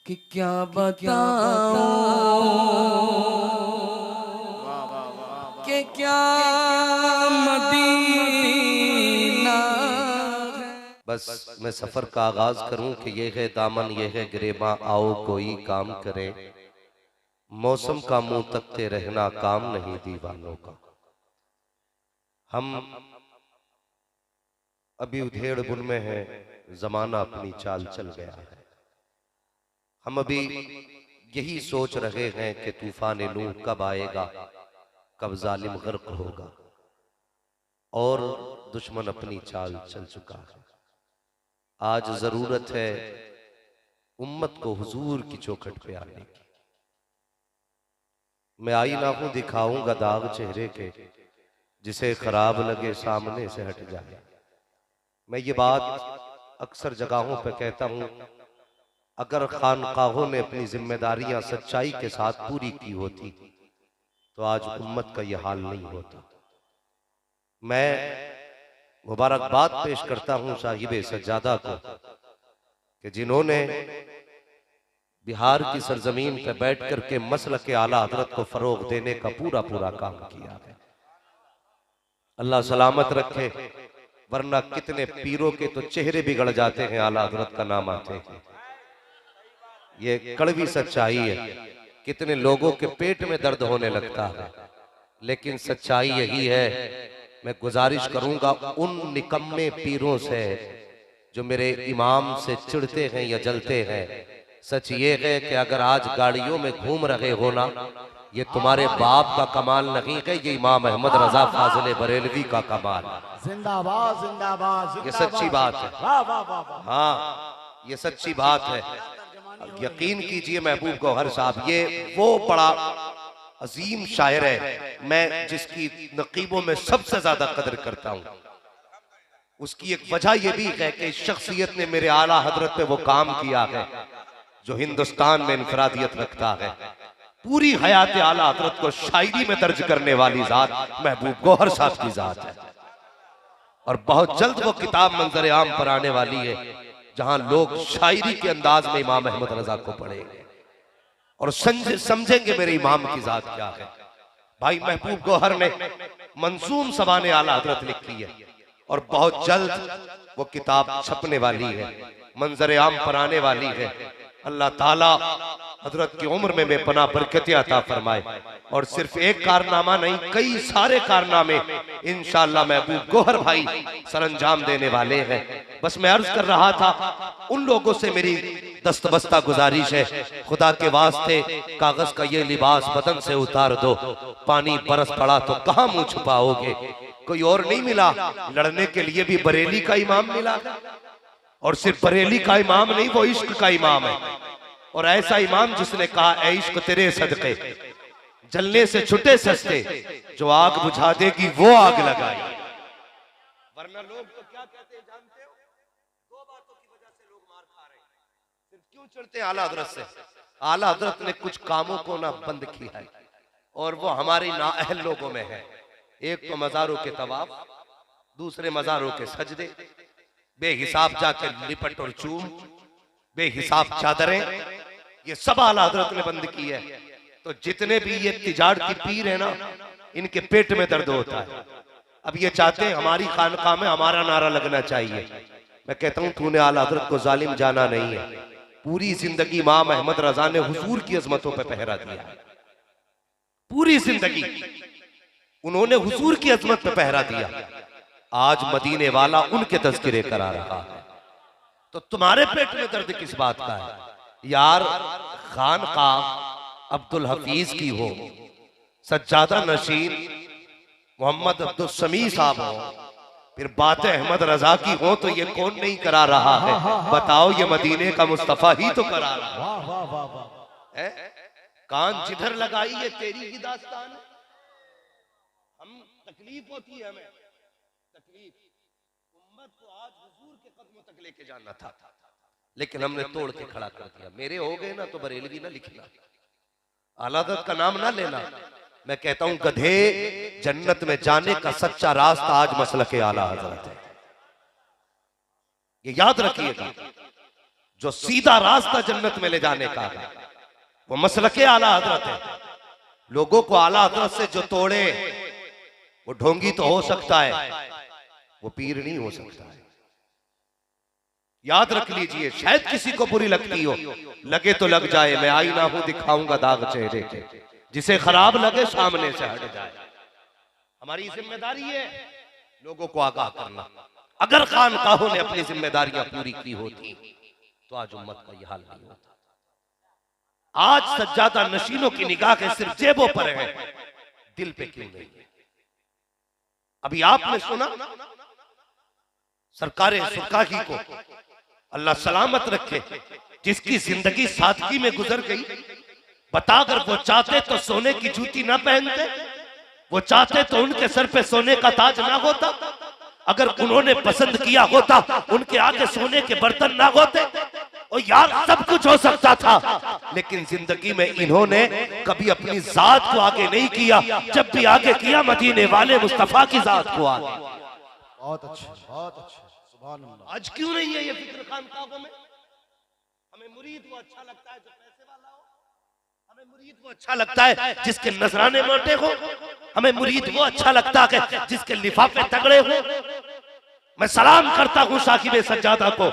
कि क्या बताऊं कि क्या मदीना। बस मैं सफर का आगाज करूं कि ये है दामन ये है गिरेबां, आओ कोई काम करें। मौसम का मुंह तकते रहना काम नहीं दीवानों का। हम अभी उधेड़ बुन में हैं, जमाना अपनी चाल चल गया है। हम अभी यही सोच रहे हैं कि तूफान नूह कब आएगा, कब जालिम गर्क होगा, और दुश्मन अपनी चाल चल चुका है। आज जरूरत है उम्मत को हुजूर की चौखट पे आने की। मैं आईना हूं दिखाऊंगा दाग चेहरे के, जिसे खराब लगे सामने से हट जाए। मैं ये बात अक्सर जगहों पे कहता हूं, अगर खानकाहों ने अपनी जिम्मेदारियां सच्चाई के साथ पूरी की होती तो आज उम्मत का यह हाल नहीं होता। मैं मुबारकबाद पेश करता हूं साहिबे सज्जादा को कि जिन्होंने बिहार की सरजमीन पर बैठ करके मसल के आला हजरत को फरोग देने का पूरा पूरा काम किया है। अल्लाह सलामत रखे, वरना कितने पीरों के तो चेहरे बिगड़ जाते हैं आला हजरत का नाम आते हैं। ये कड़वी सच्चाई है। कितने लोगों के पेट में दर्द होने लगता है, लेकिन सच्चाई यही है। मैं गुजारिश करूंगा उन निकम्मे पीरों से जो मेरे इमाम से चिढ़ते हैं या जलते हैं, सच ये है कि अगर आज गाड़ियों में घूम रहे हो ना, ये तुम्हारे बाप का कमाल नहीं है, ये इमाम अहमद रजा फाजिल बरेलवी का कमाल है। जिंदाबाद जिंदाबाद, ये सच्ची बात है। वाह वाह वाह वाह। हाँ, ये सच्ची बात है। यकीन कीजिए महबूब गौहर साहब, ये वो बड़ा अजीम शायर है, मैं जिसकी नकीबों में सबसे ज्यादा कदर करता हूँ। उसकी एक वजह यह भी है कि इस शख्सियत ने मेरे आला हजरत पे वो काम किया है जो हिंदुस्तान में इनफरादियत रखता है। पूरी हयात आला हजरत को शायरी में दर्ज करने वाली जात महबूब गौहर साहब की जात है। और बहुत जल्द वो किताब मंजर आम पर आने वाली है, जहां लोग शायरी के अंदाज में इमाम अहमद रजा को पढ़ेंगे और समझेंगे मेरे इमाम की जात क्या है। भाई महबूब गौहर ने मंसूम सबाने आला हजरत लिखी है और बहुत जल्द वो किताब छपने वाली है, मंजर आम पर आने वाली है। अल्लाह ताला हजरत की उम्र में बेपनाह बरकत अता फरमाए। और सिर्फ एक कारनामा नहीं, कई सारे कारनामे इंशाअल्लाह महबूब गौहर भाई सरंजाम देने वाले हैं। बस मैं अर्ज कर रहा था, उन लोगों से मेरी दस्तबस्ता गुजारिश है, खुदा के वास्ते कागज का ये लिबास बदन से उतार दो। पानी बरस पड़ा तो कहां मुंह छुपाओगे। कोई और नहीं मिला, लड़ने के लिए भी बरेली का इमाम मिला। और सिर्फ बरेली का इमाम नहीं, वो इश्क का इमाम है। और ऐसा इमाम जिसने कहा, ऐ इश्क तेरे सदके जलने से छुटे सस्ते, जो आग बुझा देगी वो आग लगाई। वरना लोग तो क्या कहते हैं जानते हो? दो बातों की वजह से लोग मार खा रहे हैं। सिर्फ क्यों चढ़ते आला हजरत से? आला हजरत ने कुछ कामों को ना बंद किया है और वो हमारी नाअहल लोगों में है। एक तो मजारों के तवाफ, दूसरे मजारों के सजदे, बेहिसाब जाके लिपट और चूम, बेहिसाब चादरें, ये सब आला हजरत ने बंद की है। तो जितने भी ये तिजारती पीर है ना, इनके पेट में दर्द होता है। अब ये चाहते हैं हमारी खानकाह में हमारा नारा लगना चाहिए। मैं कहता हूं तूने आला हजरत को जालिम जाना नहीं है। पूरी जिंदगी इमाम अहमद रजा ने हुजूर की अजमतों पर पहरा दिया है। पूरी जिंदगी उन्होंने हुजूर की अजमत पे पहरा दिया। आज मदीने वाला उनके तज़किरे करा रहा है, तो तुम्हारे पेट में दर्द किस बात का है? यार खानकाह अब्दुल हफीज की हो, सज्जादा नशीन मोहम्मद अब्दुल समी साहब हो, फिर बातें अहमद रजा की हो, तो ये कौन नहीं करा रहा है? बताओ, ये मदीने का मुस्तफा ही तो करा रहा है। कान जिधर लगाई ये तेरी ही दास्तान है। हम तकलीफ होती है, हमें तकलीफ, उम्मत को आज हुजूर के कदमों तक लेके जाना था, लेकिन हमने तोड़ के खड़ा कर दिया। मेरे हो गए ना तो बरेलवी ना लिखना, आला हज़रत का नाम ना लेना। मैं कहता हूं गधे, जन्नत में जाने का सच्चा रास्ता आज मसलक आला हज़रत है, ये याद रखिएगा। जो सीधा रास्ता जन्नत में ले जाने का है, वो मसलके आला हजरत है। लोगों को आला हजरत से जो तोड़े वो ढोंगी तो हो सकता है, वो पीर नहीं हो सकता है। याद रख लीजिए, शायद किसी को बुरी लगती हो, लगे तो लग जाए, मैं आईना हूं दिखाऊंगा दाग चेहरे के, जिसे खराब लगे सामने से हट जाए। हमारी जिम्मेदारी है लोगों को आगाह करना। अगर खानकाहों ने अपनी जिम्मेदारियां पूरी की होती तो आज उम्मत का यह हाल नहीं होता। आज सज्जादा नशीनों की निगाह सिर्फ जेबों पर है, दिल पे क्यों नहीं है? अभी आपने सुना सरकारे सुरकाही को अल्लाह सलामत रखे, जिसकी जिंदगी सादगी में गुजर गई, बता अगर वो चाहते तो सोने की जूती ना पहनते, वो चाहते तो उनके सर पे सोने का ताज ना होता, अगर उन्होंने पसंद किया होता उनके आगे सोने के बर्तन ना होते। और यार सब कुछ हो सकता था, लेकिन जिंदगी में इन्होंने कभी अपनी जात को आगे नहीं किया। जब भी आगे किया मदीने वाले मुस्तफा की जात को आगे। बहुत अच्छा, बहुत अच्छा, सुभान अल्लाह। आज क्यों नहीं है ये फिक्र खानकाहों में? हमें मुरीद वो अच्छा लगता है जो पैसे वाला हो, हमें मुरीद वो अच्छा लगता है जिसके नजराने मोटे हो, हमें मुरीद वो अच्छा लगता है जिसके लिफाफे तगड़े हो। मैं सलाम करता हूँ साकिब सज्जादा को,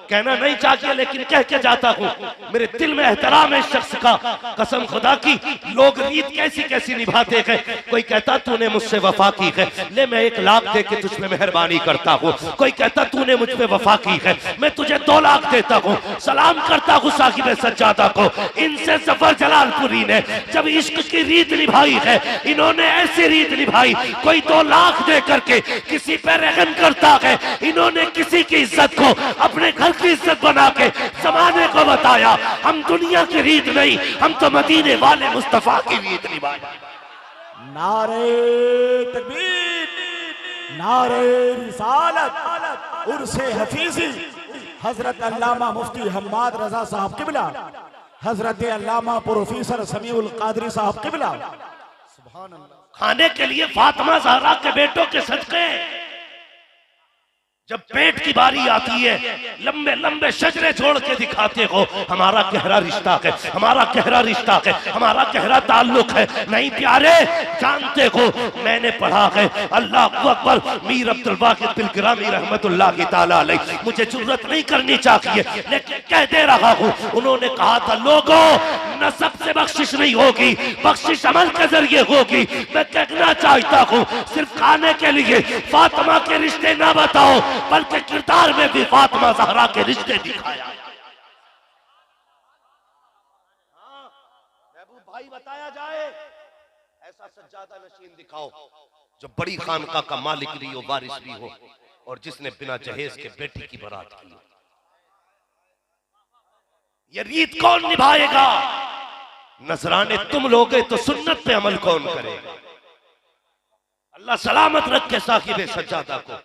कहना नहीं चाहिए लेकिन कह के जाता हूँ, मेरे दिल में एहतराम है इस शख्स का। कसम खुदा की, लोग रीत कैसी कैसी निभाते हैं। कोई कहता तूने मुझसे वफा की है, ले मैं 1 लाख दे के तुझ पे मेहरबानी करता हूँ। कोई कहता तूने मुझ पे वफा की है, मैं तुझे 2 लाख देता हूँ। सलाम करता हूँ साकिब सज्जादा को। इनसे जफर जलालपुरी ने जब इश्क की रीत निभाई है, इन्होंने ऐसी रीत निभाई, कोई 2 लाख दे करके किसी पे रहम करता है। इन्होंने किसी की इज्जत को अपने घर की इज्जत बना के जमाने को बताया, हम दुनिया की रीत नहीं, हम तो मदीने वाले मुस्तफा की रीत निभाए। नारे तकबीर, नारे रिसालत, उर्से हफीजी, हजरत अल्लामा मुफ्ती हम्माद रजा साहब किबला, हजरत अल्लामा प्रोफेसर समीउल कादरी साहब किबला। सुभान अल्लाह। खाने के लिए फातिमा ज़हरा के बेटों के सदके जब पेट की बारी आती है, लंबे लंबे शजरे छोड़ के दिखाते हो हमारा गहरा रिश्ता है, हमारा गहरा रिश्ता है, हमारा गहरा ताल्लुक है। नहीं प्यारे, जानते हो मैंने पढ़ा है, अल्लाह अकबर, मीर अब्दुल वाहिद बिलगिरामी रहमतुल्लाह ताला अलैह। मुझे जुर्रत नहीं करनी चाहिए लेकिन कह दे रहा हूँ, उन्होंने कहा था लोगों नसब से बख्शिश नहीं होगी, बख्शिश अमल के जरिए होगी। मैं कहना चाहता हूँ, सिर्फ खाने के लिए फातिमा के रिश्ते ना बताओ, बल्कि किरदार में भी फातिमा ज़हरा के रिश्ते दिखाया। महबूब भाई बताया जाए, ऐसा सज्जादा नशीन दिखाओ जो बड़ी खानका का मालिक भी हो, वारिस भी हो, और जिसने बिना जहेज के बेटी की बारात की। ये रीत कौन निभाएगा? नजराने तुम लोगे तो सुन्नत पे अमल कौन करेगा? अल्लाह सलामत रखे साहिब सज्जादा को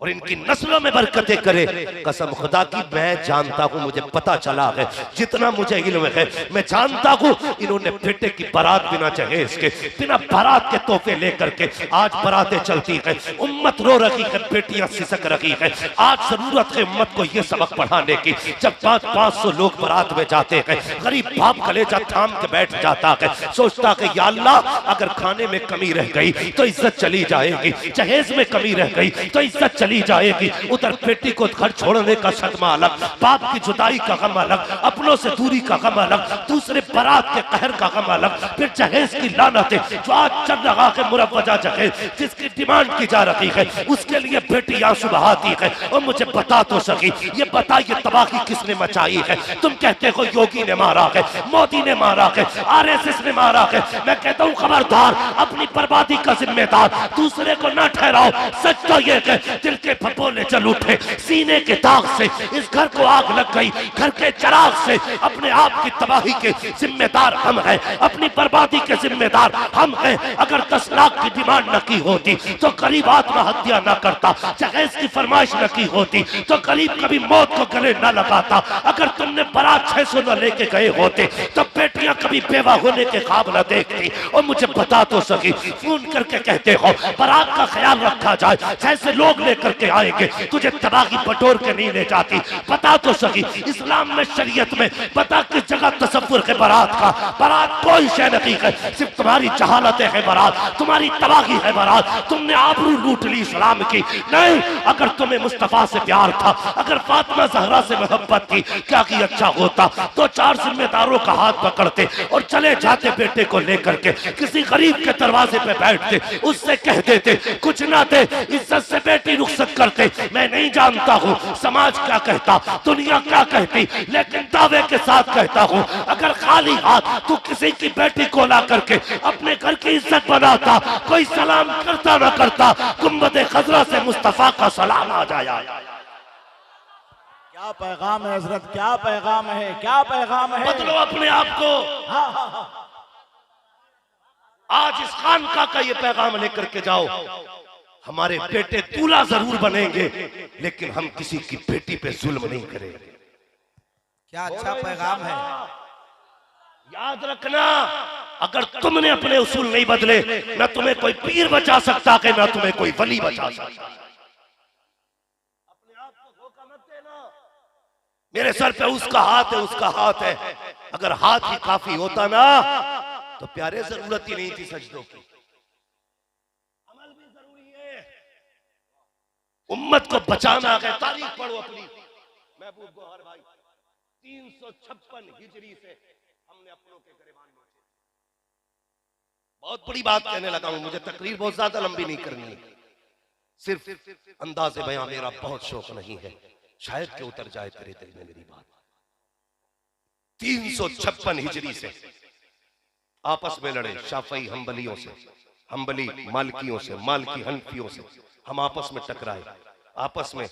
और इनकी नस्लों में बरकतें करे। कसम खुदा की, मैं जानता हूं, मुझे पता चला है, जितना मुझे इल्म है, मैं जानता हूं इन्होंने बेटे की बारात बिना जहेज के, बिना बारात के तोहफे लेकर के आज बारातें चलती हैं, उम्मत रो रही है, बेटियां सिसक रही है। आज जरूरत है उम्मत को यह सबक पढ़ाने की। जब 500 लोग बारात में जाते हैं, गरीब बाप कलेजा थाम के बैठ जाता है, सोचता है या अल्लाह अगर खाने में कमी रह गई तो इज्जत चली जाएगी, जहेज में कमी रह गई तो इज्जत चली जाएगी। उधर बेटी को घर छोड़ने का सदमा अलग, बाप की जुदाई का गम अलग, अपनों से दूरी का गम अलग, दूसरे बारात के कहर का गम अलग, फिर जहेज की लानतें जो आज चल रहा है, मुरव्वजा जहेज जिसकी डिमांड की जा रही है, उसके लिए बेटी आंसू बहाती है। और मुझे बता तो सकी, ये बताइए तबाही किसने मचाई है? तुम कहते हो योगी ने मारा है, मोदी ने मारा है, RSS ने मारा है। मैं कहता हूँ खबरदार, अपनी बर्बादी का जिम्मेदार दूसरे को ना ठहराओ। सच तो ये है, दिल के फपोले चल उठे, सीने के दाग से इस घर को आग लग गई, घर के चिराग से अपने आप की तबाही के जिम्मेदार हम हैं, अपनी बर्बादी के जिम्मेदार हम हैं। अगर 10 लाख की डिमांड न की होती तो गरीब आत्महत्या न करता, जहेज की फरमाइश न की होती तो गरीब कभी मौत को गले न लगाता, अगर तुमने बारात 600 न लेके गए होते तो बेटियां कभी बेवा होने के ख्वाब न देखती। और मुझे बता तो सकी, फोन करके कहते हो बारात का ख्याल रखा जाए, जैसे लोग लेकर लेकर के आएंगे, तुझे तबाही बटोर के नहीं ले जाती। पता तो सही इस्लाम में, शरीयत में पता किस जगह तसव्वुर है बारात का। बारात कोई शय नहीं है, सिर्फ तुम्हारी जहालत है बारात, तुम्हारी तबाही है बारात। तुमने आबरू लूट ली इस्लाम की। नहीं, अगर तुम्हें मुस्तफा से प्यार था, अगर फातिमा ज़हरा से मोहब्बत थी, क्या कि अच्छा होता तो 4 जिम्मेदारों का हाथ पकड़ते और चले जाते बेटे को लेकर के, किसी गरीब के दरवाजे पे बैठते, उससे कह देते कुछ ना दे, इज्जत से बेटी रुखसत करते। मैं नहीं जानता हूँ समाज क्या कहता, दुनिया क्या कहती, लेकिन दावे के साथ कहता हूँ, अगर खाली हाथ तू किसी की बेटी को ला करके अपने घर की इज्जत बनाता, कोई सलाम करता ना करता, गुंबद खजरा से मुस्तफा का सलाम आ जाया। क्या पैगाम है हजरत, क्या पैगाम है, क्या पैगाम है। बदलो अपने आप को। आज इस खानका का ये पैगाम लेकर के जाओ, हमारे बेटे दूल्हा जरूर बनेंगे, लेकिन हम किसी की बेटी पे जुल्म नहीं करेंगे। क्या अच्छा पैगाम है। याद रखना, अगर तुमने अपने उसूल नहीं बदले, न तुम्हें कोई पीर बचा सकता है, न तुम्हें कोई वली बचा सकता। अपने आप को धोखा मत देना। मेरे सर पे उसका हाथ है, उसका हाथ है। अगर हाथ ही काफी होता ना तो प्यारे जरूरत ही नहीं थी सजदों की। अमल भी जरूरी है। उम्मत को बचाना है। तारीख पढ़ो अपनी महबूब गौहर भाई, 356 हिजरी से हमने अपनों के गिरबान नोचे। बहुत बड़ी बात कहने लगा हूं, मुझे तकरीर बहुत ज्यादा लंबी नहीं करनी है, सिर्फ अंदाज़े बयां मेरा बहुत शौक नहीं है, शायद कि उतर जाए तेरे दिल में मेरी बात। 356 हिजरी से आपस में लड़े, शाफई हम्बलियों से, हम्बली मालकियों से, मालकी हनफियों से, हम आपस में टकराए, आपस में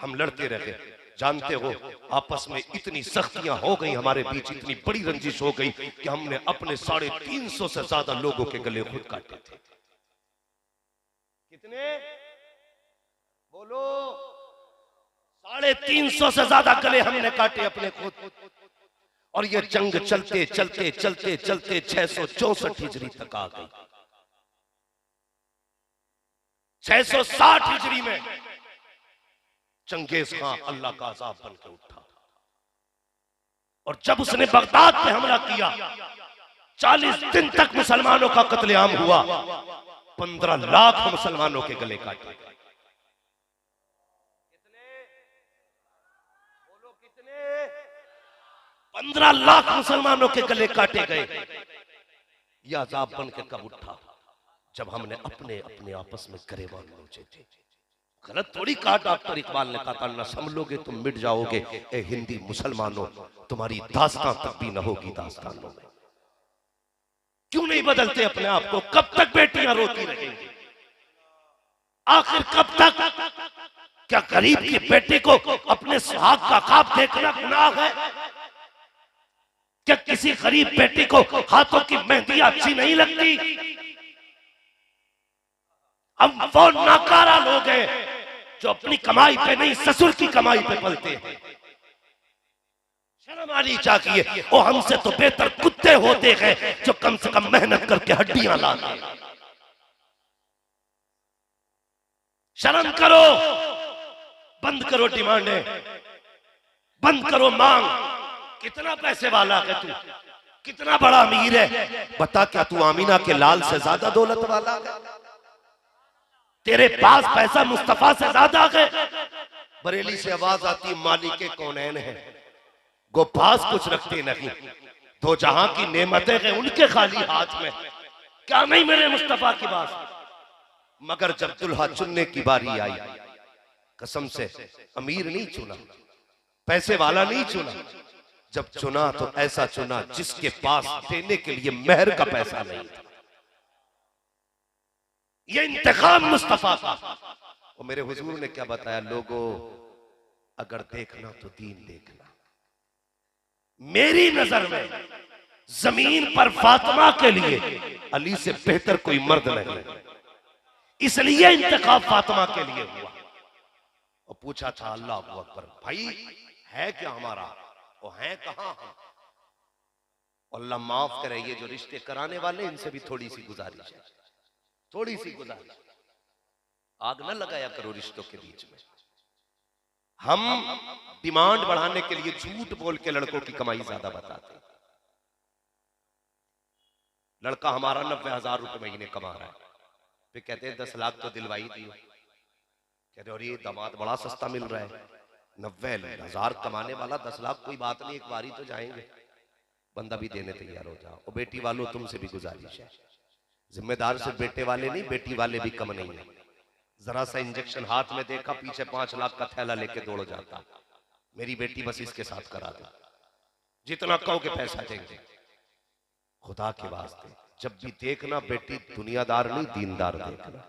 हम लड़ते रहे। जानते हो आपस में इतनी सख्तियां हो गई, हमारे बीच इतनी बड़ी रंजिश हो गई कि हमने अपने 350 से ज्यादा लोगों के गले खुद काटे थे। कितने बोलो? 350 से ज्यादा गले हमने काटे अपने खुद। और ये जंग चलते चलते चलते चलते 664 हिजरी तक आ गई। 660 हिजरी में चंगेज खां अल्लाह का अज़ाब बन के उठा, और जब उसने बगदाद पे हमला किया, 40 दिन तक मुसलमानों का कत्लेआम हुआ, 15 लाख मुसलमानों के गले काटे। कितने बोलो? कितने? 15 लाख मुसलमानों के गले काटे गए। यह अज़ाब बन के कब उठा? जब हमने अपने अपने आपस में गरेबान नोचे थे। गलत थोड़ी कहा डॉक्टर इकबाल ने, कहा ना संभलोगे तुम मिट जाओगे, ए हिंदी मुसलमानों तुम्हारी दास्तां तक भी न होगी दास्तानों में। क्यों नहीं बदलते अपने आप को? कब तक बेटियां रोती रहेंगी? आखिर कब तक? क्या गरीब की बेटी को अपने सुहाग का ख्वाब देखना गुनाह है? क्या किसी गरीब बेटी को हाथों की मेहंदी अच्छी नहीं लगती? हम वो नाकारा लोग हैं जो अपनी कमाई पे नहीं, ससुर की कमाई पे पलते हैं। शर्म आनी चाहिए। वो हमसे तो बेहतर कुत्ते होते हैं जो कम से कम मेहनत करके हड्डियां लाते हैं। शर्म करो, बंद करो डिमांडें, बंद करो मांग। कितना पैसे वाला है तू? कितना बड़ा अमीर है? बता, क्या तू आमीना के लाल से ज्यादा दौलत वाला है? तेरे पास पैसा मुस्तफा से ज्यादा है? बरेली से आवाज आती, मालिके कौनैन है, गो पास कुछ रखते नहीं, तो जहां की नेमतें हैं उनके खाली हाथ में, क्या नहीं मेरे मुस्तफा की बात? मगर जब दुल्हा चुनने की बारी आई, कसम से अमीर नहीं चुना, पैसे वाला नहीं चुना। जब चुना तो ऐसा चुना जिसके पास देने के लिए मेहर का पैसा नहीं था। ये इंतकाम मुस्तफा का। और मेरे हुजूर ने क्या बताया? लोगों अगर देखना तो दीन देखना। मेरी नजर में जमीन पर फातिमा के लिए अली से बेहतर कोई मर्द नहीं, इसलिए इंतकाम फातिमा के लिए हुआ। और पूछा था अल्लाह अकबर, भाई है क्या हमारा? वो है कहां हम? अल्लाह माफ करे, ये जो रिश्ते कराने वाले इनसे भी थोड़ी सी गुजारिश है, थोड़ी सी गुजारिश। आग न लगाया करो रिश्तों के बीच में। हम डिमांड बढ़ाने के लिए झूठ बोल के लड़कों की कमाई ज्यादा बताते हैं। लड़का हमारा 90,000 रुपए महीने कमा रहा है, फिर कहते हैं 10 लाख तो दिलवाई दियो। कहते और ये दामाद बड़ा सस्ता मिल रहा है, 90,000 कमाने वाला 10 लाख कोई बात नहीं, एक बारी तो जाएंगे। बंदा भी देने तैयार हो जाओ। और बेटी वालों तुमसे भी गुजारिश है, जिम्मेदार सिर्फ बेटे वाले नहीं, बेटी वाले भी कम नहीं है। जरा सा इंजेक्शन हाथ में देखा, पीछे 5 लाख का थैला लेके दौड़ जाता। मेरी बेटी बस इसके साथ करा दे, जितना कहोगे पैसा देंगे। खुदा के वास्ते जब भी देखना बेटी दुनियादार नहीं दीनदार देखना,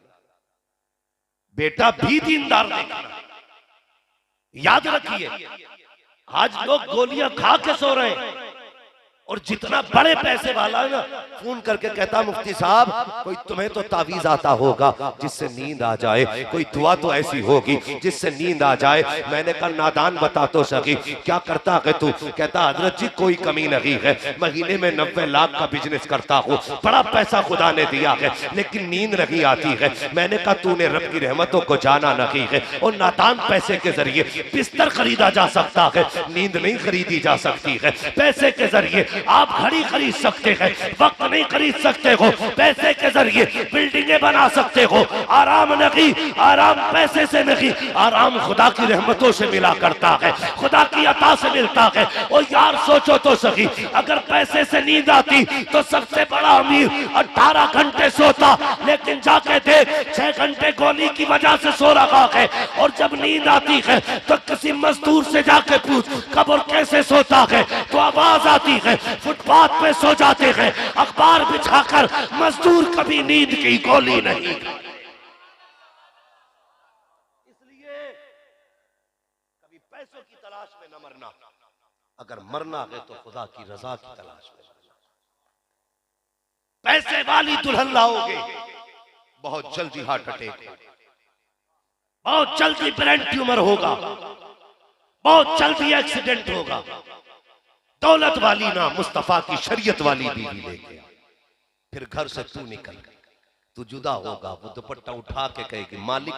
बेटा भी दीनदार देखना। याद रखिए आज लोग गोलियां खा के सो रहे हैं, और जितना बड़े पैसे वाला है ना, फोन करके कहता मुफ्ती साहब कोई तुम्हें तो तावीज आता होगा जिससे नींद आ जाए, कोई दुआ तो ऐसी होगी जिससे नींद आ जाए। मैंने कहा नादान बता तो सकी क्या करता है तू? कहता हजरत जी कोई कमी नहीं है, महीने में 90 लाख का बिजनेस करता हूँ, बड़ा पैसा खुदा ने दिया है, लेकिन नींद नहीं आती है। मैंने कहा तूने रब की रहमतों को जाना नहीं है, और नादान पैसे के जरिए बिस्तर खरीदा जा सकता है, नींद नहीं खरीदी जा सकती है। पैसे के जरिए आप घड़ी खरीद सकते हैं, वक्त नहीं खरीद सकते हो। पैसे के जरिए बिल्डिंगें बना सकते हो, आराम नहीं, आराम पैसे से नहीं, आराम खुदा की रहमतों से मिला करता है, खुदा की अता से मिलता है। और यार सोचो तो सही, अगर पैसे से नींद आती तो सबसे बड़ा अमीर 18 घंटे सोता, लेकिन जाके देख 6 घंटे गोली की वजह से सो रहा है। और जब नींद आती है तो किसी मजदूर से जाके पूछ कब और कैसे सोता है, तो आवाज आती है फुटपाथ पे सो जाते हैं, अखबार बिछाकर। मजदूर कभी नींद की गोली नहीं। इसलिए कभी पैसों की तलाश में न मरना, अगर मरना है तो खुदा की रजा की तलाश में मरना। पैसे वाली दुल्हन लाओगे, बहुत जल्दी हार्ट अटैक, बहुत जल्दी ब्रेन ट्यूमर होगा, बहुत जल्दी एक्सीडेंट होगा। दौलत वाली ना, मुस्तफा की शरीयत वाली बीवी लेके आ, फिर घर से तू निकल, तू जुदा होगा। वो दुपट्टा उठा के कहेगी मालिक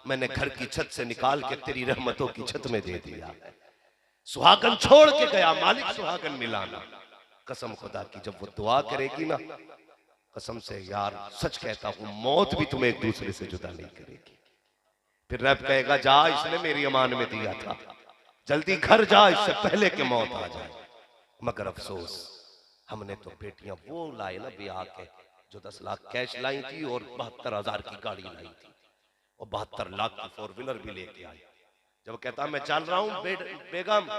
मैंने घर की छत से निकाल के तेरी रहमतों की छत में दे दिया। सुहागन छोड़ के गया, मालिक सुहागन मिलाना। कसम खुदा की जब वो दुआ करेगी ना, कसम से यार सच कहता हूं मौत भी तुम्हें एक दूसरे से जुदा नहीं करेगी। फिर रब कहेगा जा इसने मेरी अमान में दिया था, जल्दी घर जा इससे पहले कि मौत आ जाए। मगर अफसोस हमने तो बेटियां वो लाए ना ब्याह के, जो 10 लाख कैश लाई थी और 72,000 की गाड़ी लाई थी, और 72 लाख की 4 व्हीलर भी लेके आई। जब कहता मैं चल रहा हूं बेगम,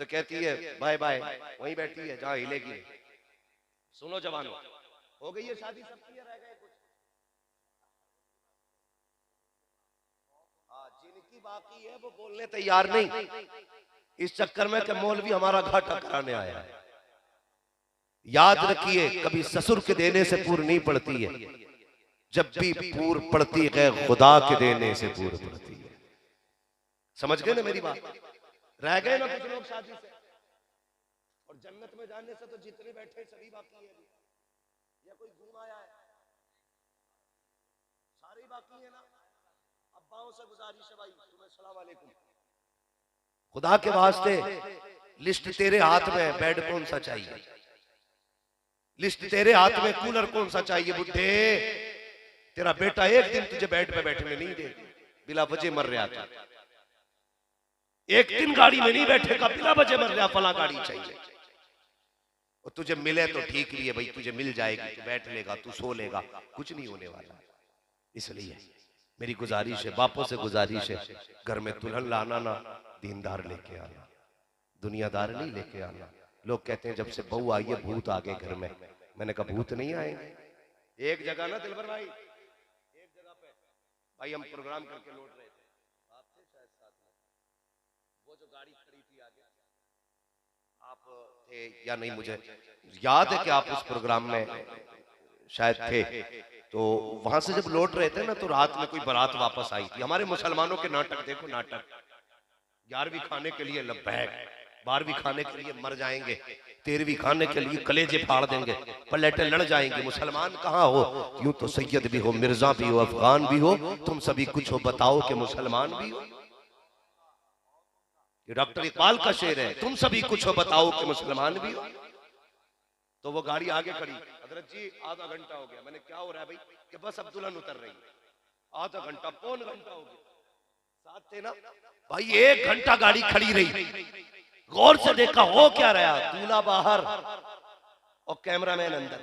तो कहती है बाय बाय, वहीं बैठी है जहां हिलेगी। सुनो जवानों, हो गई है शादी सबकी, रह गए कुछ? जिनकी बाकी है वो बोलने तैयार नहीं, इस चक्कर में कि मौलवी हमारा घाटा कराने आया है। याद रखिए कभी ससुर के देने से पूर नहीं पड़ती है, जब भी पूर पड़ती है खुदा के देने से पूर पड़ती है। समझ गए ना मेरी बात? रह गए ना कुछ लोग शादी से, और जन्नत में जाने से तो जितने बैठे सभी बाकी है, या कोई घूम आया है? सारे बाकी है ना। अब्बाओं से गुजारिश है भाई, तुम्हें सलाम अलैकुम, खुदा के वास्ते लिस्ट तेरे हाथ में है, बेड कौन सा चाहिए? लिस्ट तेरे हाथ में, कूलर कौन सा चाहिए? बुढ़े तेरा बेटा एक दिन तुझे बेड पे बैठने नहीं दे, बिला वजह मर रहा था। एक दिन गाड़ी में नहीं बैठेगा, बिला वजह मर रहा, फला गाड़ी चाहिए। और तुझे मिले तो ठीक ही है भाई, तुझे मिल जाएगी, तू बैठ लेगा, तू सो लेगा, कुछ नहीं होने वाला। इसलिए मेरी गुजारिश है, बापों से गुजारिश है, घर में दुल्हन लाना ना दीनदार लेके आना, दुनियादार नहीं लेके आना। लोग कहते हैं जब से बहू आई है भूत आ गए घर में। मैंने कहा भूत नहीं आएंगे। एक जगह ना दिलबर भाई, एक जगह पे भाई हम प्रोग्राम करके लौट रहे थे, आप थे शायद साथ में, वो जो गाड़ी खड़ी थी आगे, आप थे या नहीं मुझे याद है कि आप उस प्रोग्राम में शायद थे। तो वहां से जब लौट रहे थे ना, तो रात में कोई बारात वापस आई थी। हमारे मुसलमानों के नाटक देखो, नाटक 11वीं खाने के लिए लब्बैक, 12वीं खाने के लिए मर जाएंगे, 13वीं खाने के लिए कलेजे फाड़ देंगे, पलेटे लड़ जाएंगे। मुसलमान कहाँ हो? यूं तो सैयद भी हो, मिर्जा भी हो, अफगान भी हो, तुम सभी कुछ हो, बताओ कि मुसलमान भी हो। ये डॉक्टर इकबाल का शेर है, तुम सभी कुछ हो, बताओ कि मुसलमान भी हो। तो वो गाड़ी आगे खड़ी, हजरत जी आधा घंटा हो गया। मैंने क्या हो रहा है भाई? कि बस अब दुल्हन उतर रही है। आधा घंटा, पौन घंटा हो गया। साथ थे ना भाई, 1 घंटा गाड़ी खड़ी रही। गौर से देखा हो क्या रहा, दूल्हा बाहर और कैमरामैन अंदर।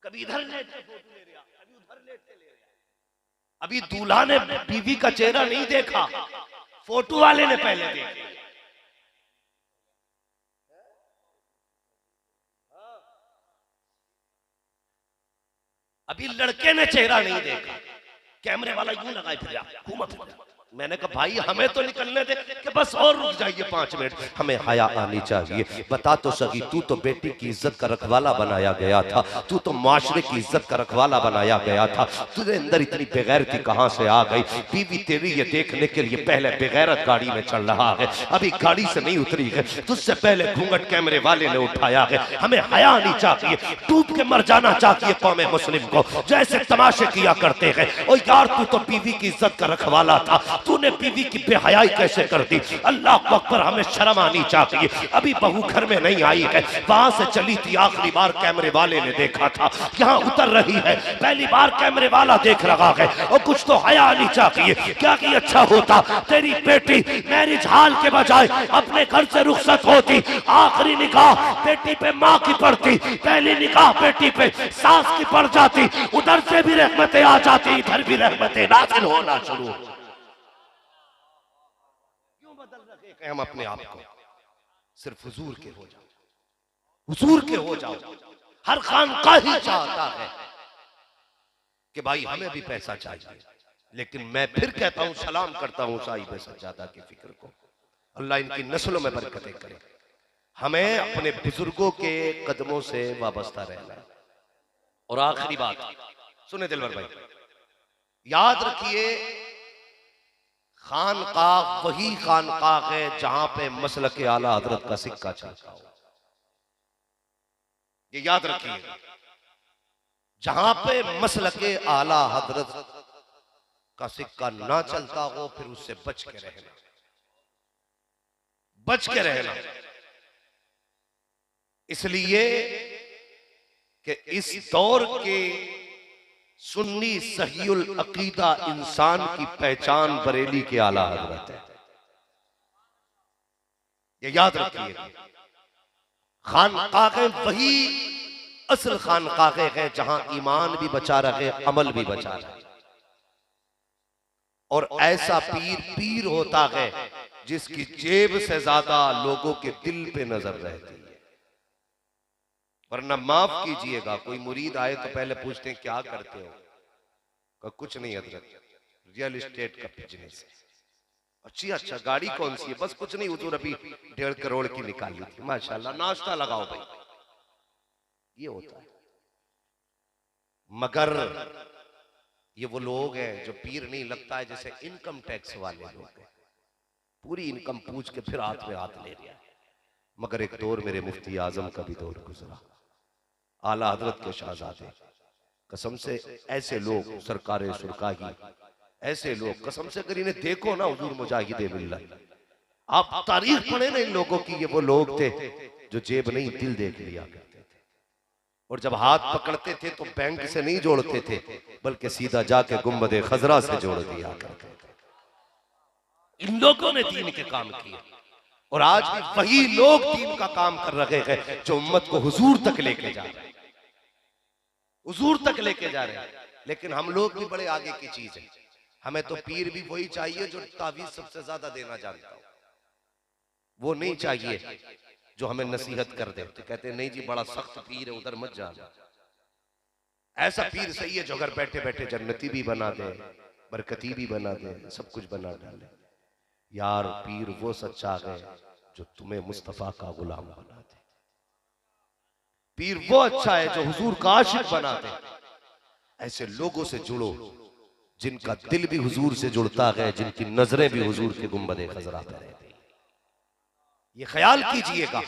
कभी इधर लेट के फोटो ले रहा, कभी उधर लेट के ले रहा। अभी दूल्हा ने बीवी का चेहरा नहीं देखा, फोटो वाले ने पहले देखा। अभी लड़के ने चेहरा नहीं देखा, कैमरे वाला यूं लगाए फिर घूमत। मैंने कहा भाई हमें तो निकलने दे, कि बस और रुक जाइए 5 मिनट, हमें हया आनी चाहिए। बता तो सकी, तू तो बेटी की इज्जत का रखवाला बनाया गया था, तू तो माशरे की इज्जत का रखवाला बनाया गया था, तुझे अंदर इतनी बेगैरती कहां से आ गई? बीवी तेरी ये देखने के लिए पहले बेगैरत गाड़ी में चल रहा है, अभी गाड़ी से नहीं उतरी है, तुझसे पहले घूंघट कैमरे वाले ने उठाया है। हमें हया आनी चाहिए, डूब के मर जाना चाहिए कौम मुस्लिम को, जैसे तमाशे किया करते हैं। ओ यार, तू तो बीवी की इज्जत का रखवाला था, तूने बीवी की बेहयाई कैसे कर दी? अल्लाह अकबर, हमें शर्म आनी चाहिए। अभी बहू घर में नहीं आई है, वहां से चली थी, आखिरी बार कैमरे वाले ने देखा था, यहाँ उतर रही है, पहली बार कैमरे वाला देख रहा है, और कुछ तो हया आनी चाहिए। क्या कि अच्छा होता तेरी बेटी मैरिज हाल के बजाय अपने घर से रुखसत होती, आखिरी निकाह बेटी पे माँ की पड़ती, पहली निकाह बेटी पे सास की पड़ जाती, उधर से भी रहमतें आ जाती, इधर भी रहमतें नाज़िल होना शुरू। हम अपने आप को सिर्फ हुजूर के हो जाओ, हुजूर के हो जाओ। हर खानका ही चाहता है कि भाई हमें भी पैसा चाहिए, लेकिन मैं फिर कहता हूं, सलाम करता हूं साहिब सज्जादा की फिक्र को, अल्लाह इनकी नस्लों में बरकतें करे। हमें अपने बुजुर्गों के कदमों से वाबस्ता रहना है। और आखिरी बात सुने दिलवर भाई, याद रखिए, खानकाह वही खानकाह है जहां पे मसलक आला हजरत का सिक्का चलता हो। ये याद रखिए, जहां पे मसलक आला हजरत का सिक्का ना चलता हो, फिर उससे बच के रहना, बच के रहना। इसलिए कि इस दौर के सुन्नी सहीउल अकीदा इंसान की पहचान बरेली के आला हजरत है। ये याद रखिए, खानकाहें वही असल खानकाहें हैं जहां ईमान भी बचा रहे, अमल भी बचा रहे। और ऐसा पीर पीर होता है जिसकी जेब से ज्यादा लोगों के दिल पे नजर रहती है। वरना माफ कीजिएगा, कोई मुरीद आए तो पहले पूछते हैं क्या करते हो? कुछ नहीं हजरत, रियल एस्टेट का बिजनेस। अच्छा, गाड़ी कौन सी है? बस कुछ नहीं हुजूर, अभी 1.5 करोड़ की निकाली थी, माशाल्लाह, नाश्ता लगाओ भाई। ये होता है। मगर ये वो लोग हैं जो पीर नहीं लगता है, जैसे इनकम टैक्स वाले लोग हैं, पूरी इनकम पूछ के फिर हाथ में हाथ ले लिया। मगर एक दौर मेरे मुफ्ती आजम का भी दौर गुजरा, आला हजरत के शहजादे, कसम से ऐसे लोग, सरकारे सुरकाही, ऐसे लोग कसम से अगर इन्हें देखो ना हुजूर मुजाहिदे मिल्लत, आप तारीख पढ़े ना इन लोगों की, ये वो लोग थे जो जेब नहीं दिल देख लिया करते थे। और जब हाथ पकड़ते थे तो बैंक से नहीं जोड़ते थे, बल्कि सीधा जाके गुंबदे खजरा से जोड़ दिया करते थे। इन लोगों ने दीन के काम किए, और आज भी वही लोग दीन का काम कर रहे हैं जो उम्मत को हुजूर तक लेके जा रहे हैं, हुजूर तक लेके जा रहे हैं। लेकिन हम लोग भी बड़े आगे की चीज है, हमें तो पीर भी वही चाहिए जो तावीज सबसे ज्यादा देना जानता हो, वो नहीं चाहिए जो हमें नसीहत कर दे। तो कहते हैं नहीं जी बड़ा सख्त पीर है, उधर मत जाना। ऐसा पीर सही है जो घर बैठे बैठे जन्नती भी बना दे, बरकती भी बना दे, सब कुछ बना डाले। यार पीर वो सच्चा है जो तुम्हें मुस्तफा का गुलाम बना दे। पीर वो अच्छा है जो हुजूर का आशिक बना दे। ऐसे लोगों से जुड़ो जिनका दिल भी हुजूर से जुड़ता है, जिनकी नजरें भी हुजूर के गुंबदे खजरा पे रहती। ये ख्याल कीजिएगा,